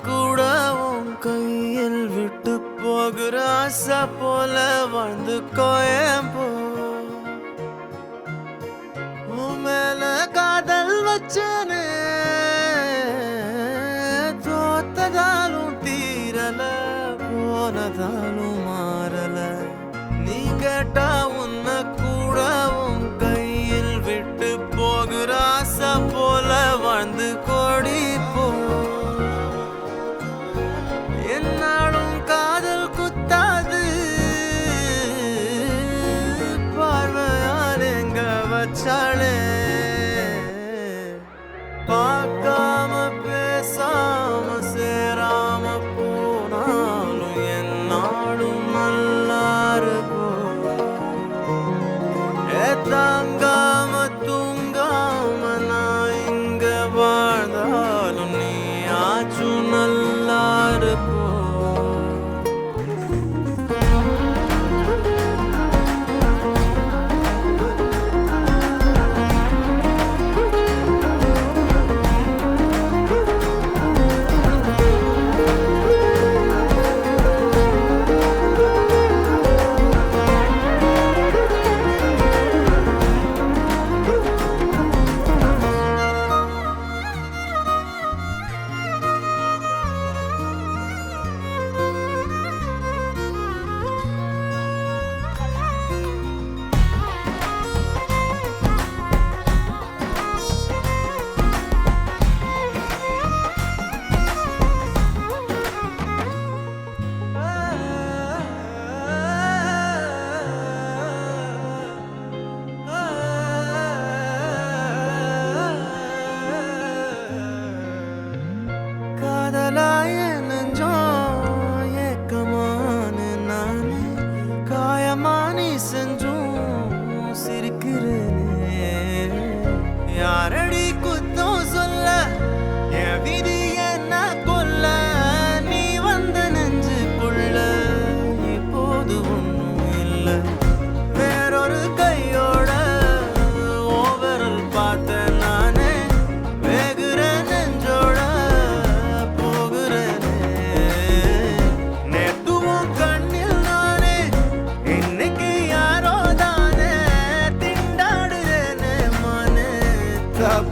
கூட உன் கையில் விட்டு போகிற ஆசை போல வாழ்ந்து கோயம்போ உன் மேல காதல் வச்சனே தோத்ததாலும் தீரல போனதாலும் மாறல நீ கேட்டா உன்னை கூட உன் கையில் விட்டு போகிற ஆசை போல வாழ்ந்து கோடி போ என்னாலும் காதல் குத்தாது பார்வையால் எங்க வச்சாளே பார்க்காம பேசாம சேராம போனாலும் என்னாலும் நல்லா இருக்கும் தாங்காம தூங்காம நான் இங்க வாழ்ந்தாலும் நீ ஆச்சும் நல்லா இருப்போ காதலாய நெஞ்சோம் ஏக்கமான நானே காயமானி செஞ்சும் சிரிக்கிறேனே யாரடி குத்தம் சொல்ல என் விதி என்ன கொல்ல நீ வந்த நெஞ்சுக்குள்ள இப்போது ஒன்றும் இல்லை வேறொரு கையோட ஓவரல் பார்த்த நானே வேகுற நெஞ்சோட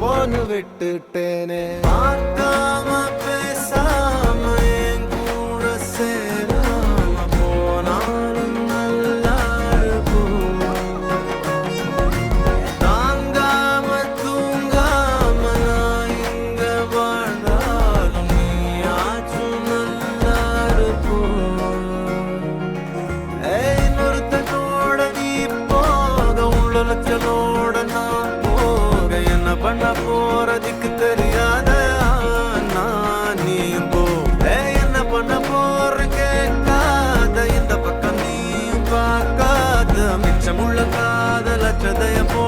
போன்னு விட்டுட்டேனே பார்க்காம பேசாம என் கூட சேராம போனாலும் நல்லா இருக்கும் தாங்காம தூங்காம நான் இங்க வாழ்ந்தாலும் நீ ஆச்சும் நல்லா இருக்கும் இன்னொருத்தனோட நீ போக உள்ளச்சலோட நான் என்ன பண்ண போறதுக்கு தெரியாத நான் நீ போ என்ன பண்ண போற கேட்காத இந்த பக்கம் நீ பார்க்காத மிச்சமுள்ள காதலற்றதைய போ